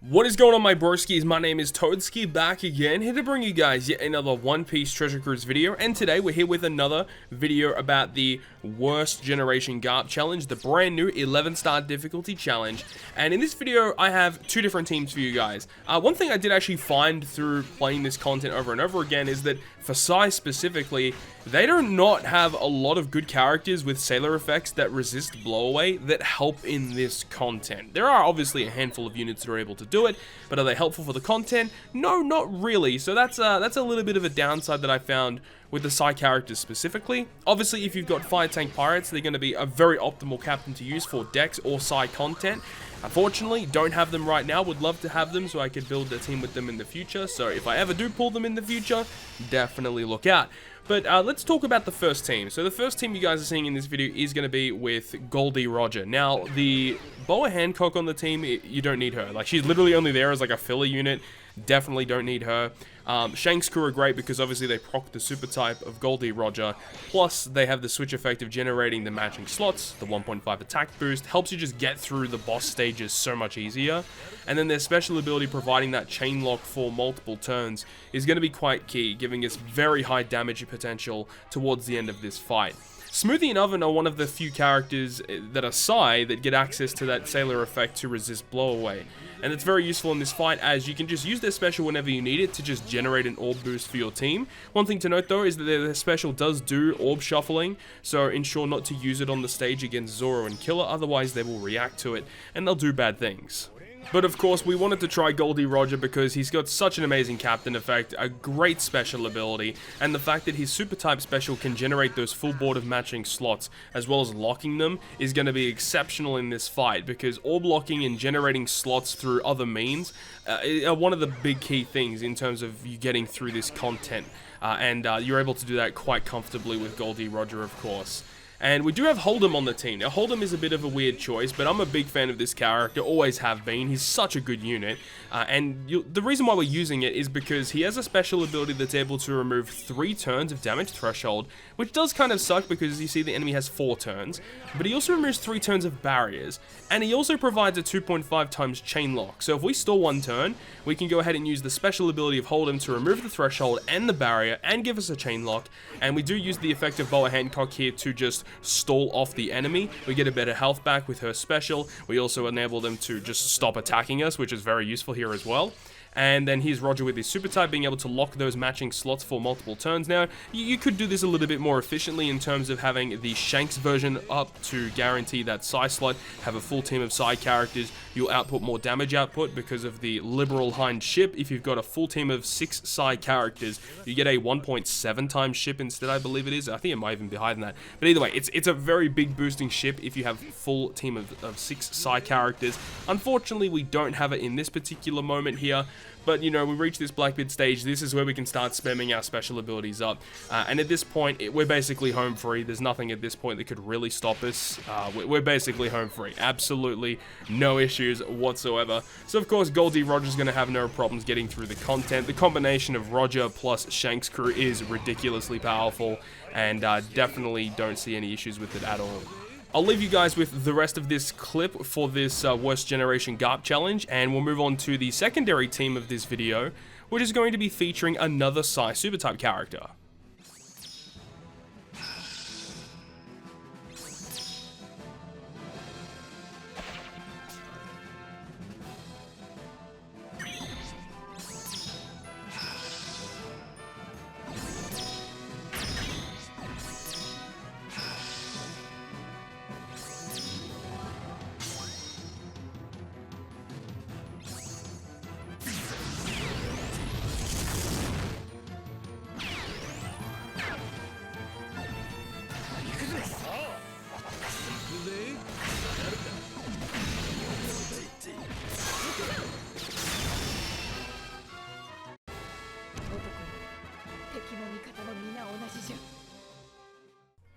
What is going on, my broskiis? My name is Toadskii, back again, here to bring you guys yet another One Piece Treasure Cruise video, and today we're here with another video about the Worst Generation Garp Challenge, the brand new 11-star difficulty challenge. And in this video, I have two different teams for you guys. One thing I did actually find through playing this content over and over again is that for PSY specifically, they do not have a lot of good characters with sailor effects that resist blowaway that help in this content. There are obviously a handful of units that are able to do it, but are they helpful for the content? No, not really. So that's a little bit of a downside that I found with the PSY characters specifically. Obviously, if you've got fire tank pirates, they're going to be a very optimal captain to use for Dex or PSY content. Unfortunately, don't have them right now. Would love to have them so I could build a team with them in the future. So if I ever do pull them in the future, definitely look out. But let's talk about the first team. So the first team you guys are seeing in this video is going to be with Gol D Roger. Now, the Boa Hancock on the team, you don't need her. Like, she's literally only there as like a filler unit. Definitely don't need her. Shanks crew are great because obviously they proc the super type of Gol D Roger, plus they have the switch effect of generating the matching slots, the 1.5 attack boost, helps you just get through the boss stages so much easier, and then their special ability providing that chain lock for multiple turns is going to be quite key, giving us very high damage potential towards the end of this fight. Smoothie and Oven are one of the few characters that are PSY that get access to that sailor effect to resist blowaway. And it's very useful in this fight as you can just use their special whenever you need it to just generate an orb boost for your team. One thing to note though is that their special does do orb shuffling, so ensure not to use it on the stage against Zoro and Killer, otherwise they will react to it and they'll do bad things. But of course, we wanted to try Gol D Roger because he's got such an amazing captain effect, a great special ability, and the fact that his super type special can generate those full board of matching slots, as well as locking them, is going to be exceptional in this fight, because orb locking and generating slots through other means are one of the big key things in terms of you getting through this content, and you're able to do that quite comfortably with Gol D Roger, of course. And we do have Hold'em on the team. Now, Hold'em is a bit of a weird choice, but I'm a big fan of this character, always have been. He's such a good unit, the reason why we're using it is because he has a special ability that's able to remove 3 turns of damage threshold, which does kind of suck because you see the enemy has 4 turns, but he also removes 3 turns of barriers, and he also provides a 2.5 times chain lock. So if we store 1 turn, we can go ahead and use the special ability of Hold'em to remove the threshold and the barrier and give us a chain lock, and we do use the effect of Boa Hancock here to just stall off the enemy. We get a better health back with her special. We also enable them to just stop attacking us, which is very useful here as well. And then here's Roger with his super type, being able to lock those matching slots for multiple turns. Now, you could do this a little bit more efficiently in terms of having the Shanks version up to guarantee that PSY slot, have a full team of PSY characters. You'll output more damage output because of the liberal hind ship. If you've got a full team of 6 PSY characters, you get a 1.7 times ship instead, I believe it is. I think it might even be higher than that. But either way, it's a very big boosting ship if you have a full team of 6 PSY characters. Unfortunately, we don't have it in this particular moment here. But, you know, we reach this Blackbeard stage, this is where we can start spamming our special abilities up. And at this point, we're basically home free. There's nothing at this point that could really stop us. We're basically home free. Absolutely no issues whatsoever. So, of course, Gol D Roger's going to have no problems getting through the content. The combination of Roger plus Shanks crew is ridiculously powerful, and definitely don't see any issues with it at all. I'll leave you guys with the rest of this clip for this Worst Generation Garp Challenge, and we'll move on to the secondary team of this video, which is going to be featuring another PSY Supertype character.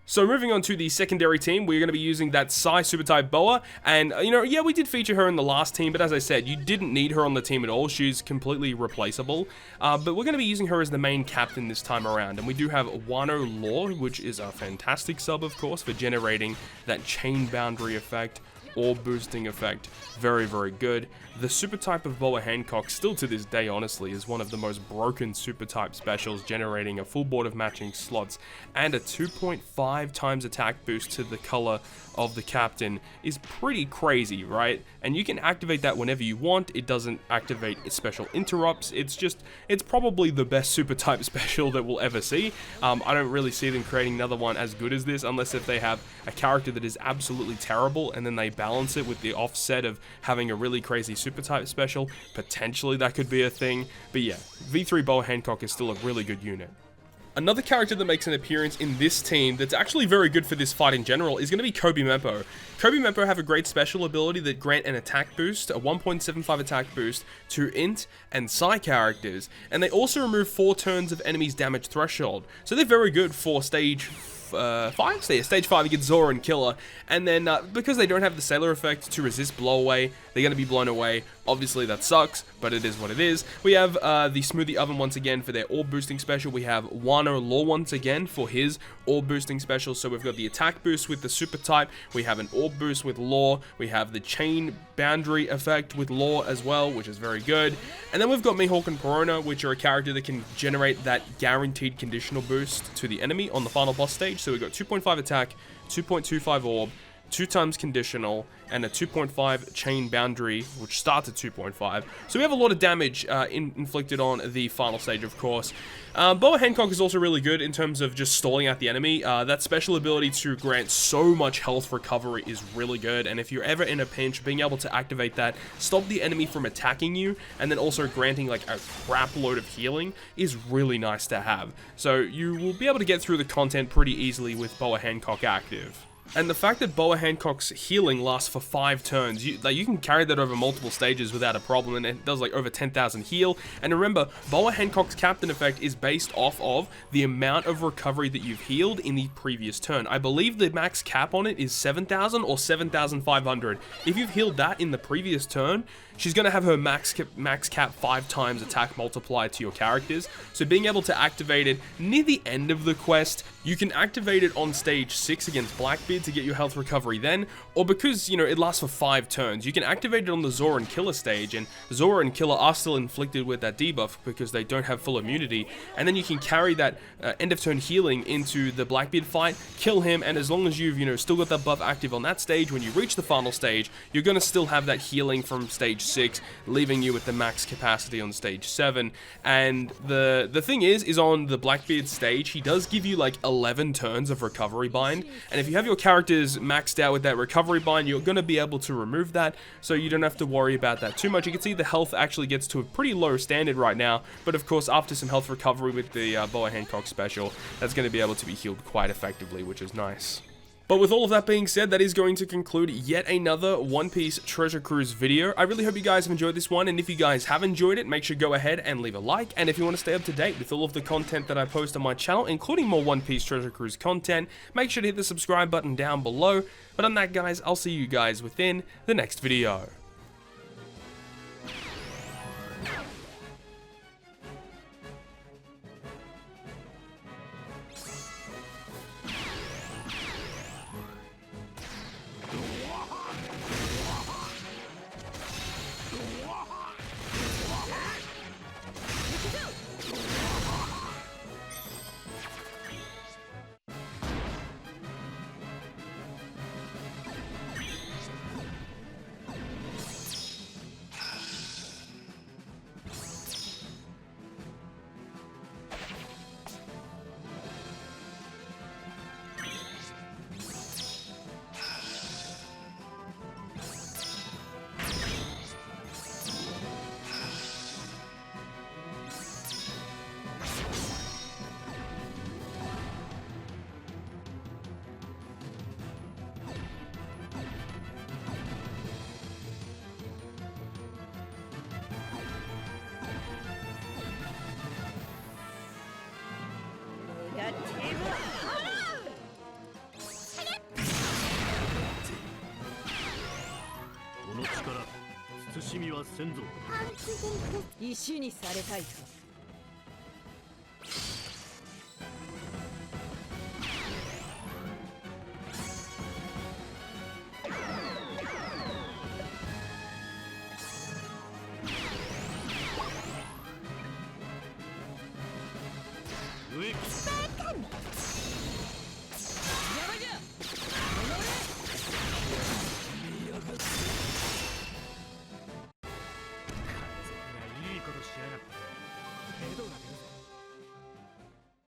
So moving on to the secondary team, we're going to be using that PSY Supertype Boa, and you know, yeah, we did feature her in the last team, but as I said, you didn't need her on the team at all. She's completely replaceable, but we're going to be using her as the main captain this time around, and we do have Wano Law, which is a fantastic sub, of course, for generating that chain boundary effect orb boosting effect. Very, very good. The super type of Boa Hancock, still to this day, honestly, is one of the most broken super type specials, generating a full board of matching slots and a 2.5 times attack boost to the color of the captain is pretty crazy, right? And you can activate that whenever you want. It doesn't activate special interrupts. It's probably the best super type special that we'll ever see. I don't really see them creating another one as good as this, unless if they have a character that is absolutely terrible and then they balance it with the offset of having a really crazy super type special. Potentially that could be a thing, but yeah, V3 Boa Hancock is still a really good unit. Another character that makes an appearance in this team that's actually very good for this fight in general is going to be Kobe Meppo. Kobe Meppo have a great special ability that grant an attack boost, a 1.75 attack boost to Int and Psi characters, and they also remove 4 turns of enemies' damage threshold. So they're very good for stage 5 against Zora and Killer, and then because they don't have the Sailor effect to resist blow away, they're going to be blown away. Obviously that sucks, but it is what it is. We have the Smoothie Oven once again for their orb boosting special. We have Wano Law once again for his orb boosting special. So we've got the attack boost with the super type, we have an orb boost with Law, we have the chain boundary effect with Law as well, which is very good. And then we've got Mihawk and Perona, which are a character that can generate that guaranteed conditional boost to the enemy on the final boss stage. So we've got 2.5 attack, 2.25 orb, 2 times conditional, and a 2.5 chain boundary, which starts at 2.5. So we have a lot of damage inflicted on the final stage, of course. Boa Hancock is also really good in terms of just stalling out the enemy. That special ability to grant so much health recovery is really good, and if you're ever in a pinch, being able to activate that, stop the enemy from attacking you, and then also granting like a crap load of healing is really nice to have. So you will be able to get through the content pretty easily with Boa Hancock active. And the fact that Boa Hancock's healing lasts for 5 turns, you can carry that over multiple stages without a problem, and it does like over 10,000 heal. And remember, Boa Hancock's captain effect is based off of the amount of recovery that you've healed in the previous turn. I believe the max cap on it is 7,000 or 7,500. If you've healed that in the previous turn, she's going to have her max cap 5 times attack multiplied to your characters. So being able to activate it near the end of the quest, you can activate it on stage 6 against Blackbeard to get your health recovery then, or because, it lasts for 5 turns, you can activate it on the Zora and Killer stage, and Zora and Killer are still inflicted with that debuff because they don't have full immunity, and then you can carry that end of turn healing into the Blackbeard fight, kill him, and as long as you've, still got that buff active on that stage, when you reach the final stage, you're going to still have that healing from stage 6, leaving you with the max capacity on stage 7. And the thing is on the Blackbeard stage, he does give you like 11 turns of recovery bind, and if you have your characters maxed out with that recovery bind, you're going to be able to remove that, so you don't have to worry about that too much. You can see the health actually gets to a pretty low standard right now, but of course after some health recovery with the Boa Hancock special, that's going to be able to be healed quite effectively, which is nice. But with all of that being said, that is going to conclude yet another One Piece Treasure Cruise video. I really hope you guys have enjoyed this one, and if you guys have enjoyed it, make sure to go ahead and leave a like, and if you want to stay up to date with all of the content that I post on my channel, including more One Piece Treasure Cruise content, make sure to hit the subscribe button down below. But on that, guys, I'll see you guys within the next video. いいことしやがって。手どうなってるぜ。